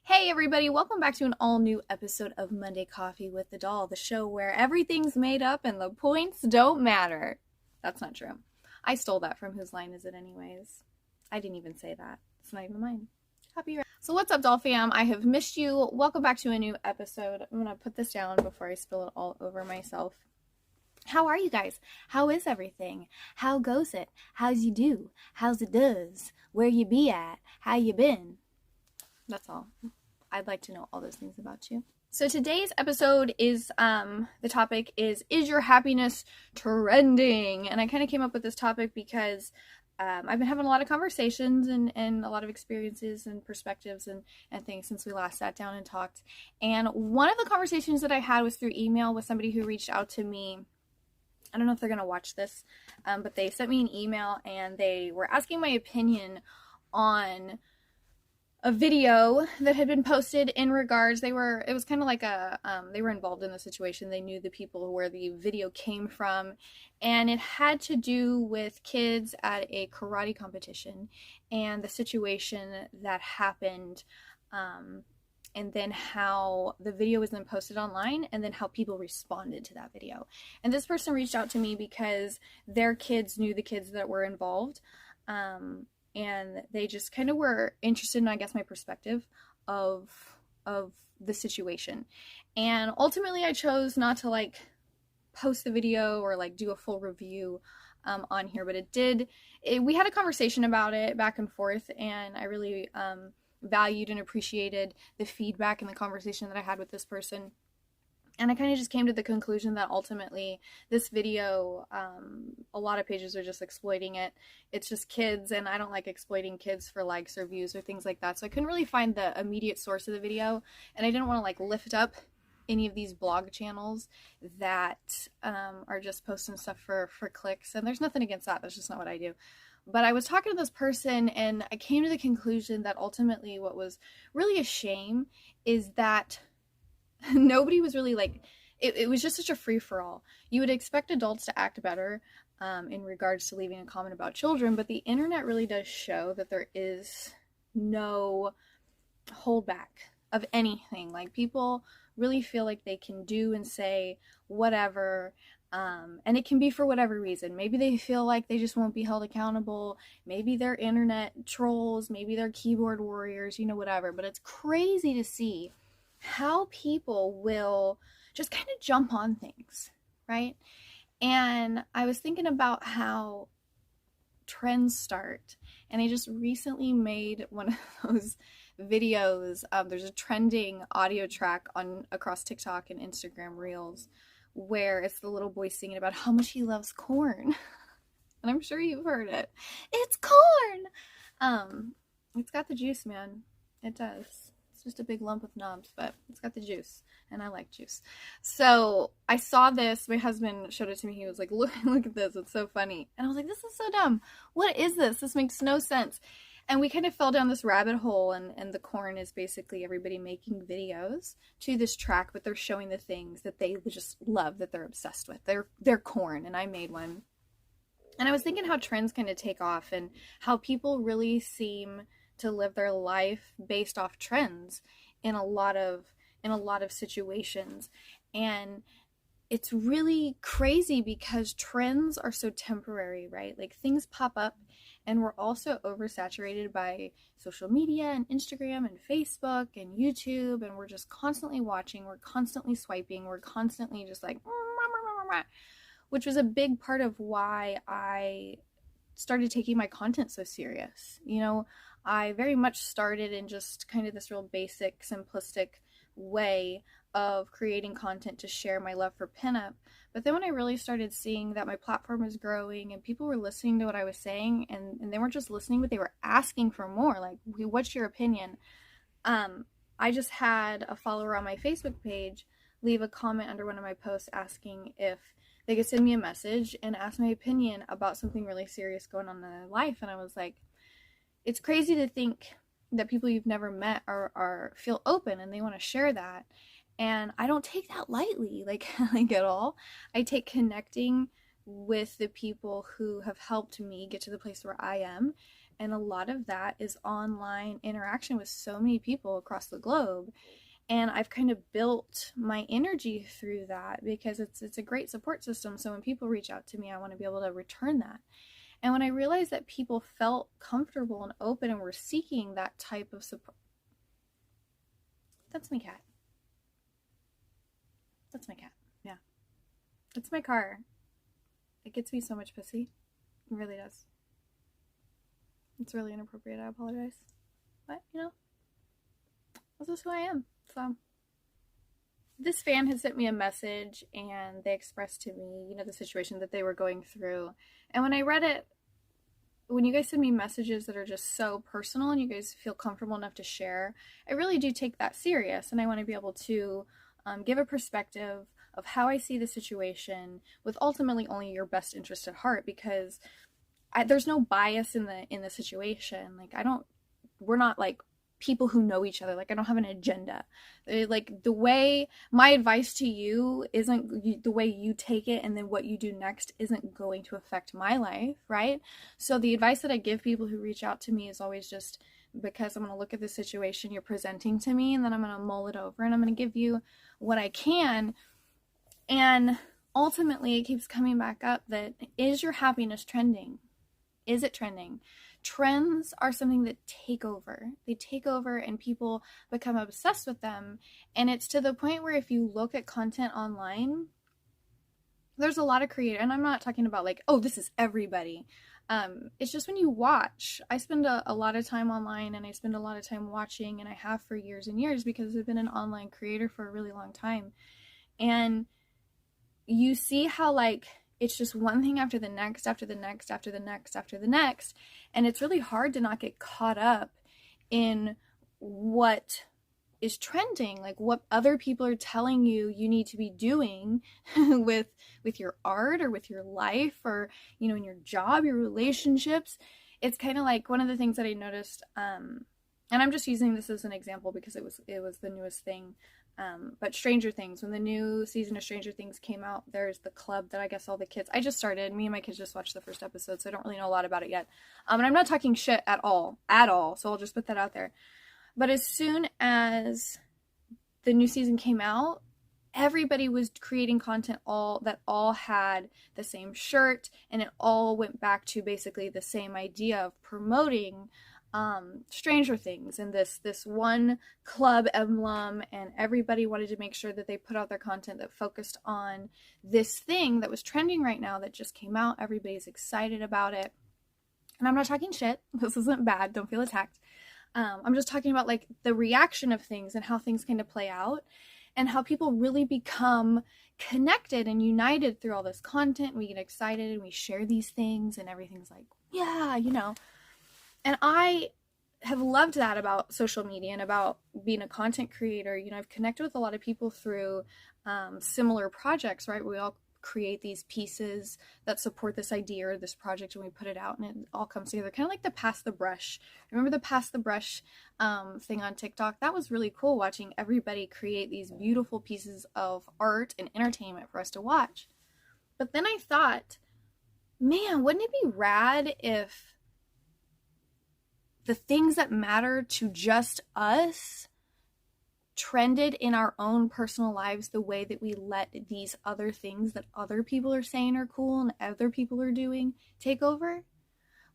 Hey everybody, welcome back to an all-new episode of Monday Coffee with the Doll, the show where everything's made up and the points don't matter. That's not true. I stole that from Whose Line Is It Anyways? I didn't even say that. It's not even mine. Copyright. So what's up, Doll fam? I have missed you. Welcome back to a new episode. I'm gonna put this down before I spill it all over myself. How are you guys? How is everything? How goes it? How's you do? How's it does? Where you be at? How you been? That's all. I'd like to know all those things about you. So today's episode is, the topic is your happiness trending? And I kind of came up with this topic because I've been having a lot of conversations and a lot of experiences and perspectives and things since we last sat down and talked. And one of the conversations that I had was through email with somebody who reached out to me. I don't know if they're going to watch this, but they sent me an email and they were asking my opinion on a video that had been posted in regards, it was kind of like they were involved in the situation. They knew the people where the video came from, and it had to do with kids at a karate competition and the situation that happened, and then how the video was then posted online and then how people responded to that video. And this person reached out to me because their kids knew the kids that were involved, and they just kind of were interested in, I guess, my perspective of the situation. And ultimately I chose not to like post the video or like do a full review on here, but we had a conversation about it back and forth, and I really valued and appreciated the feedback and the conversation that I had with this person. And I kind of just came to the conclusion that ultimately this video, a lot of pages are just exploiting it. It's just kids, and I don't like exploiting kids for likes or views or things like that. So I couldn't really find the immediate source of the video, and I didn't want to like lift up any of these blog channels that are just posting stuff for clicks. And there's nothing against that. That's just not what I do. But I was talking to this person, and I came to the conclusion that ultimately what was really a shame is that nobody was really like, it was just such a free-for-all. You would expect adults to act better in regards to leaving a comment about children, but the internet really does show that there is no holdback of anything. Like, people really feel like they can do and say whatever, and it can be for whatever reason. Maybe they feel like they just won't be held accountable. Maybe they're internet trolls. Maybe they're keyboard warriors, whatever. But it's crazy to see how people will just kind of jump on things, right? And I was thinking about how trends start, and I just recently made one of those videos. There's a trending audio track across TikTok and Instagram Reels where it's the little boy singing about how much he loves corn. And I'm sure you've heard it. It's corn! It's got the juice, man. It does. Just a big lump of knobs, but it's got the juice, and I like juice. So I saw this. My husband showed it to me. He was like, look at this, it's so funny. And I was like, this is so dumb. What is this? This makes no sense. And we kind of fell down this rabbit hole, and the corn is basically everybody making videos to this track, but they're showing the things that they just love, that they're obsessed with. They're corn, and I made one. And I was thinking how trends kind of take off, and how people really seem to live their life based off trends in a lot of situations. And it's really crazy because trends are so temporary, right? Like, things pop up, and we're also oversaturated by social media and Instagram and Facebook and YouTube, and we're just constantly watching, we're constantly swiping, we're constantly just like, which was a big part of why I started taking my content so serious. I very much started in just kind of this real basic, simplistic way of creating content to share my love for pinup. But then when I really started seeing that my platform was growing and people were listening to what I was saying, and they weren't just listening, but they were asking for more, like, what's your opinion? I just had a follower on my Facebook page leave a comment under one of my posts asking if they could send me a message and ask my opinion about something really serious going on in their life. And I was like, it's crazy to think that people you've never met feel open and they want to share that. And I don't take that lightly, like at all. I take connecting with the people who have helped me get to the place where I am And a lot of that is online interaction with so many people across the globe. And I've kind of built my energy through that because it's a great support system. So when people reach out to me, I want to be able to return that. And when I realized that people felt comfortable and open and were seeking that type of support. That's my cat. That's my cat. Yeah. That's my car. It gets me so much pussy. It really does. It's really inappropriate. I apologize. But, you know, this is who I am. So, this fan has sent me a message and they expressed to me, you know, the situation that they were going through. And when I read it, when you guys send me messages that are just so personal and you guys feel comfortable enough to share, I really do take that serious. And I want to be able to give a perspective of how I see the situation with ultimately only your best interest at heart, because there's no bias in the situation. Like, we're not like people who know each other. Like, I don't have an agenda. Like, the way my advice to you isn't the way you take it, and then what you do next isn't going to affect my life, right? So the advice that I give people who reach out to me is always just because I'm going to look at the situation you're presenting to me, and then I'm going to mull it over, and I'm going to give you what I can. And ultimately, it keeps coming back up that, is your happiness trending? Is it trending? Trends are something that take over. They take over and people become obsessed with them. And it's to the point where if you look at content online, there's a lot of creators, and I'm not talking about like, oh, this is everybody. It's just when you watch. I spend a lot of time online, and I spend a lot of time watching, and I have for years and years because I've been an online creator for a really long time. And you see how like it's just one thing after the next, after the next, after the next, after the next. And it's really hard to not get caught up in what is trending, like what other people are telling you need to be doing with your art or with your life, or, you know, in your job, your relationships. It's kind of like one of the things that I noticed, and I'm just using this as an example because it was the newest thing. But Stranger Things, when the new season of Stranger Things came out, there's the club that I guess all the kids, I just started, me and my kids just watched the first episode, so I don't really know a lot about it yet. And I'm not talking shit at all, so I'll just put that out there. But as soon as the new season came out, everybody was creating content that all had the same shirt, and it all went back to basically the same idea of promoting Stranger Things and this one club emblem, and everybody wanted to make sure that they put out their content that focused on this thing that was trending right now that just came out. Everybody's excited about it. And I'm not talking shit. This isn't bad. Don't feel attacked. I'm just talking about like the reaction of things and how things kind of play out, and how people really become connected and united through all this content. We get excited and we share these things, and everything's like, yeah, you know. And I have loved that about social media and about being a content creator. You know, I've connected with a lot of people through similar projects, right? We all create these pieces that support this idea or this project, and we put it out, and it all comes together. Kind of like the Pass the Brush. Remember the Pass the Brush thing on TikTok? That was really cool, watching everybody create these beautiful pieces of art and entertainment for us to watch. But then I thought, man, wouldn't it be rad if the things that matter to just us trended in our own personal lives the way that we let these other things that other people are saying are cool and other people are doing take over?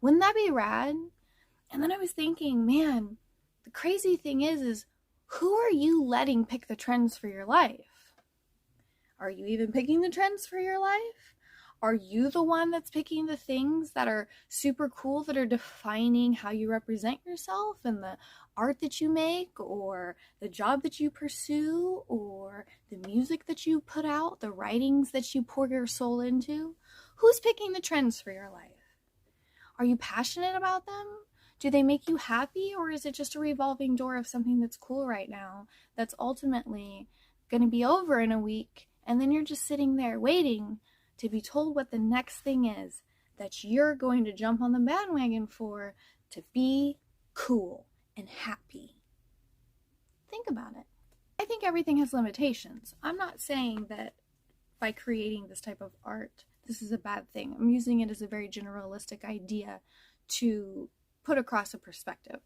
Wouldn't that be rad? And then I was thinking, man, the crazy thing is who are you letting pick the trends for your life? Are you even picking the trends for your life? Are you the one that's picking the things that are super cool, that are defining how you represent yourself and the art that you make, or the job that you pursue, or the music that you put out, the writings that you pour your soul into? Who's picking the trends for your life? Are you passionate about them? Do they make you happy, or is it just a revolving door of something that's cool right now that's ultimately going to be over in a week, and then you're just sitting there waiting to be told what the next thing is that you're going to jump on the bandwagon for to be cool and happy? Think about it. I think everything has limitations. I'm not saying that by creating this type of art, this is a bad thing. I'm using it as a very generalistic idea to put across a perspective.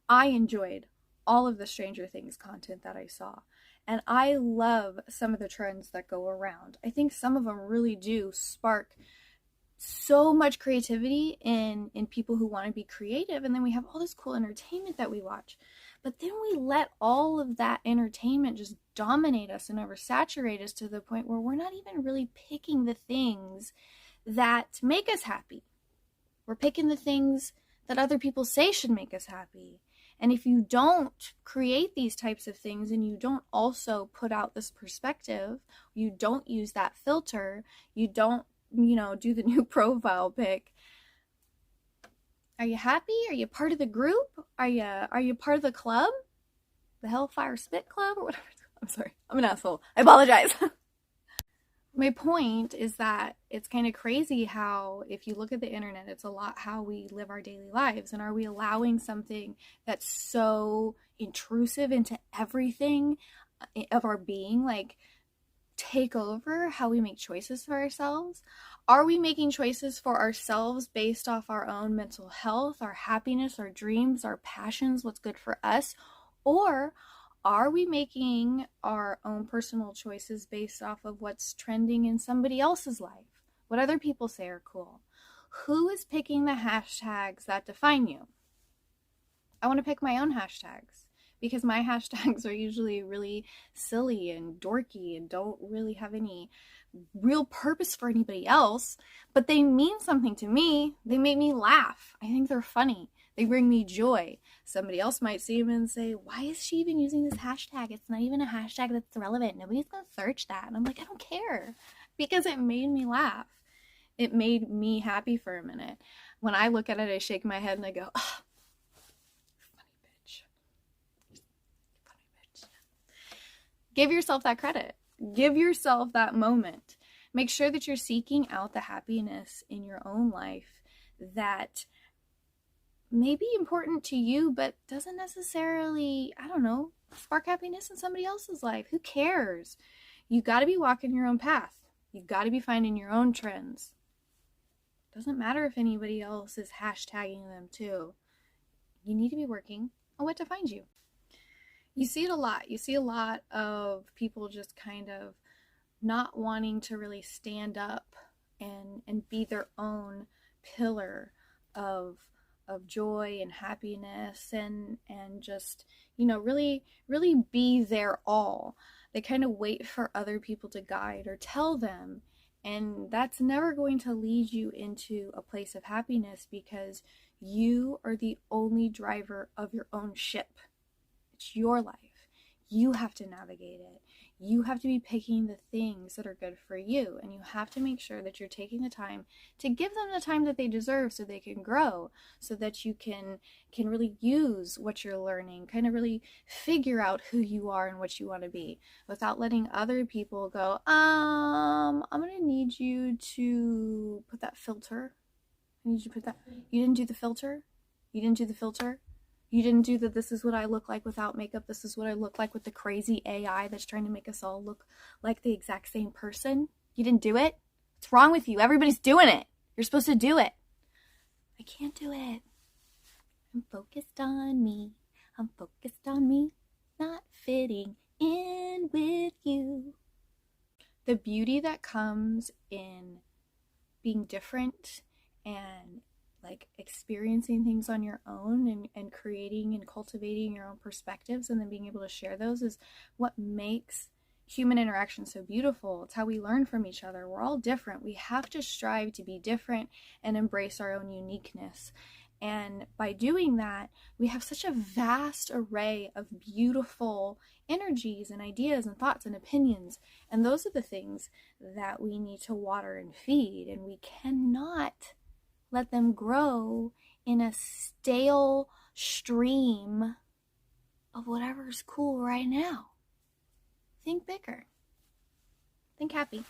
I enjoyed all of the Stranger Things content that I saw. And I love some of the trends that go around. I think some of them really do spark so much creativity in people who want to be creative. And then we have all this cool entertainment that we watch. But then we let all of that entertainment just dominate us and oversaturate us to the point where we're not even really picking the things that make us happy. We're picking the things that other people say should make us happy. And if you don't create these types of things and you don't also put out this perspective, you don't use that filter, you don't, do the new profile pic, are you happy? Are you part of the group? Are you part of the club? The Hellfire Spit Club or whatever? I'm sorry. I'm an asshole. I apologize. My point is that it's kind of crazy how, if you look at the internet, it's a lot how we live our daily lives. And are we allowing something that's so intrusive into everything of our being, like, take over how we make choices for ourselves? Are we making choices for ourselves based off our own mental health, our happiness, our dreams, our passions, what's good for us? Or are we making our own personal choices based off of what's trending in somebody else's life? What other people say are cool? Who is picking the hashtags that define you? I want to pick my own hashtags because my hashtags are usually really silly and dorky and don't really have any real purpose for anybody else, but they mean something to me. They make me laugh. I think they're funny. They bring me joy. Somebody else might see them and say, why is she even using this hashtag? It's not even a hashtag that's relevant. Nobody's going to search that. And I'm like, I don't care, because it made me laugh. It made me happy for a minute. When I look at it, I shake my head and I go, oh, funny bitch. Funny bitch. Give yourself that credit. Give yourself that moment. Make sure that you're seeking out the happiness in your own life that may be important to you, but doesn't necessarily, spark happiness in somebody else's life. Who cares? You got to be walking your own path. You've got to be finding your own trends. Doesn't matter if anybody else is hashtagging them too. You need to be working on what defines you. You see it a lot. You see a lot of people just kind of not wanting to really stand up and be their own pillar of joy and happiness and just, really be their all. They kind of wait for other people to guide or tell them. And that's never going to lead you into a place of happiness, because you are the only driver of your own ship. It's your life. You have to navigate it. You have to be picking the things that are good for you. And you have to make sure that you're taking the time to give them the time that they deserve so they can grow, so that you can really use what you're learning, kind of really figure out who you are and what you want to be, without letting other people go, I'm going to need you to put that filter. I need you to put that. You didn't do the filter? You didn't do the filter? You didn't do the, this is what I look like without makeup, this is what I look like with the crazy AI that's trying to make us all look like the exact same person? You didn't do it? What's wrong with you? Everybody's doing it. You're supposed to do it. I can't do it. I'm focused on me. I'm focused on me, not fitting in with you. The beauty that comes in being different and like experiencing things on your own and creating and cultivating your own perspectives and then being able to share those is what makes human interaction so beautiful. It's how we learn from each other. We're all different. We have to strive to be different and embrace our own uniqueness. And by doing that, we have such a vast array of beautiful energies and ideas and thoughts and opinions. And those are the things that we need to water and feed. And we cannot let them grow in a stale stream of whatever's cool right now. Think bigger. Think happy.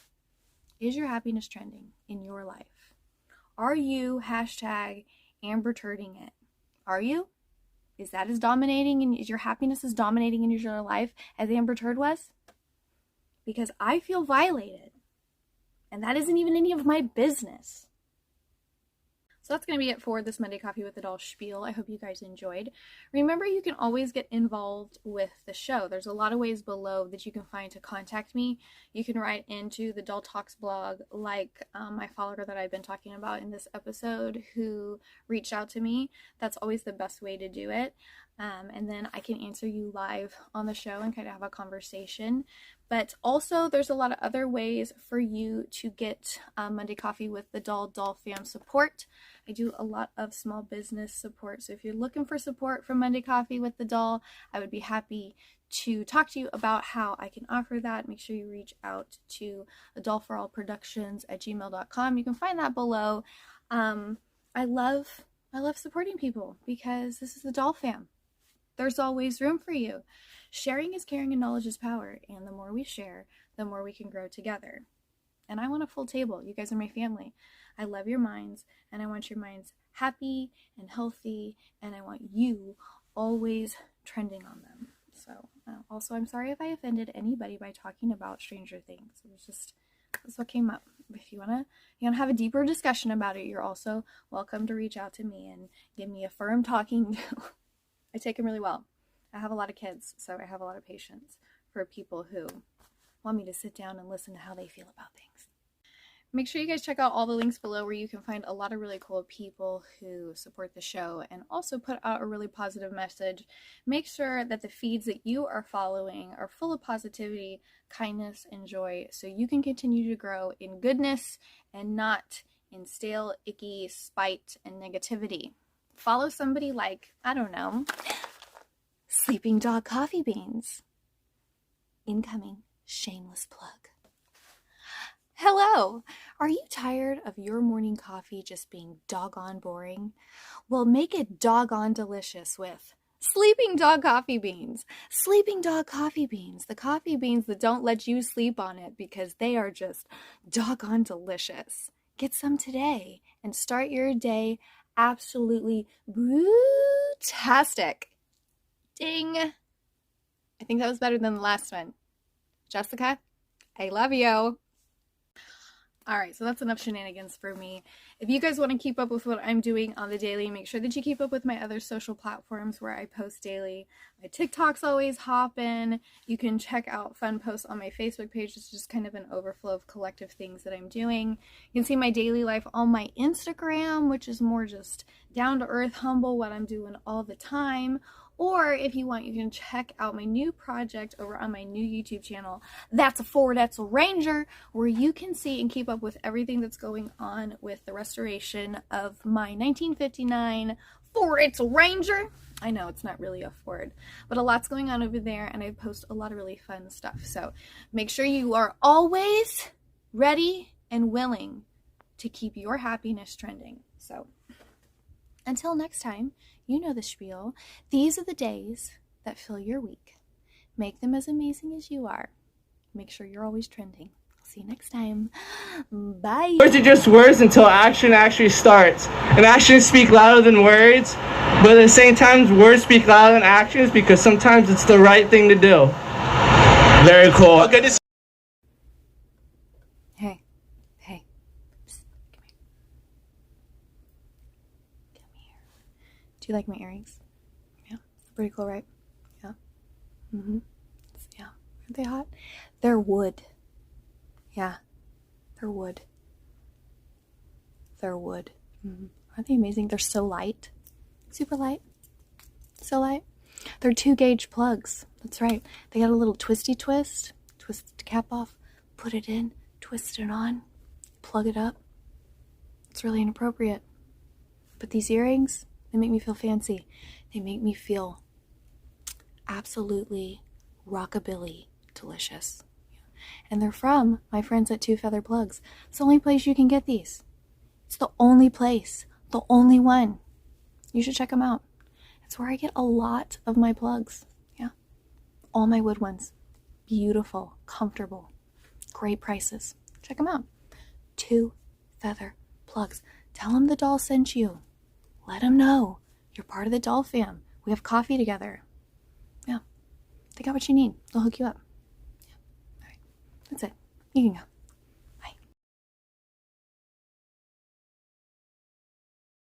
Is your happiness trending in your life? Are you hashtag Amber Turding it? Are you? Is that as dominating, and is your happiness as dominating in your life as Amber Turd was? Because I feel violated, and that isn't even any of my business. So that's going to be it for this Monday Coffee with the Doll spiel. I hope you guys enjoyed. Remember, you can always get involved with the show. There's a lot of ways below that you can find to contact me. You can write into the Doll Talks blog, like my follower that I've been talking about in this episode who reached out to me. That's always the best way to do it. And then I can answer you live on the show and kind of have a conversation. But also, there's a lot of other ways for you to get Monday Coffee with the DollFAM support. I do a lot of small business support. So if you're looking for support from Monday Coffee with the Doll, I would be happy to talk to you about how I can offer that. Make sure you reach out to adollforallproductions@gmail.com. You can find that below. I love supporting people because this is the DollFAM. There's always room for you. Sharing is caring and knowledge is power. And the more we share, the more we can grow together. And I want a full table. You guys are my family. I love your minds, and I want your minds happy and healthy, and I want you always trending on them. So also, I'm sorry if I offended anybody by talking about Stranger Things. It was just, that's what came up. If you wanna have a deeper discussion about it, you're also welcome to reach out to me and give me a firm talking to. I take them really well. I have a lot of kids, so I have a lot of patience for people who want me to sit down and listen to how they feel about things. Make sure you guys check out all the links below where you can find a lot of really cool people who support the show and also put out a really positive message. Make sure that the feeds that you are following are full of positivity, kindness, and joy so you can continue to grow in goodness and not in stale, icky spite and negativity. Follow somebody like, I don't know, Sleeping Dog Coffee Beans. Incoming shameless plug. Hello! Are you tired of your morning coffee just being doggone boring? Well, make it doggone delicious with Sleeping Dog Coffee Beans. Sleeping Dog Coffee Beans. The coffee beans that don't let you sleep on it because they are just doggone delicious. Get some today and start your day absolutely brute-tastic. Ding! I think that was better than the last one. Jessica, I love you. Alright, so that's enough shenanigans for me. If you guys want to keep up with what I'm doing on the daily, make sure that you keep up with my other social platforms where I post daily. My TikTok's always hopping. You can check out fun posts on my Facebook page. It's just kind of an overflow of collective things that I'm doing. You can see my daily life on my Instagram, which is more just down-to-earth, humble, what I'm doing all the time. Or if you want, you can check out my new project over on my new YouTube channel, That's a Ford, That's a Ranger, where you can see and keep up with everything that's going on with the restoration of my 1959 Ford, It's a Ranger. I know it's not really a Ford, but a lot's going on over there, and I post a lot of really fun stuff. So make sure you are always ready and willing to keep your happiness trending. So until next time, you know the spiel. These are the days that fill your week. Make them as amazing as you are. Make sure you're always trending. See you next time. Bye. Words are just words until action actually starts. And actions speak louder than words. But at the same time, words speak louder than actions because sometimes it's the right thing to do. Very cool. Okay, this. Hey. Psst, come here. Come here. Do you like my earrings? Yeah. Pretty cool, right? Yeah. Mm-hmm. Yeah. Aren't they hot? They're wood. Yeah. They're wood. They're wood. Mm-hmm. Aren't they amazing? They're so light. Super light. So light. They're 2-gauge plugs. That's right. They got a little twisty twist. Twist the cap off. Put it in. Twist it on. Plug it up. It's really inappropriate. But these earrings, they make me feel fancy. They make me feel absolutely rockabilly delicious. And they're from my friends at Two Feather Plugs. It's the only place you can get these. It's the only place. The only one. You should check them out. It's where I get a lot of my plugs. Yeah. All my wood ones. Beautiful. Comfortable. Great prices. Check them out. Two Feather Plugs. Tell them the doll sent you. Let them know you're part of the doll fam. We have coffee together. Yeah. They got what you need. They'll hook you up. Yeah. All right. That's it. You can go.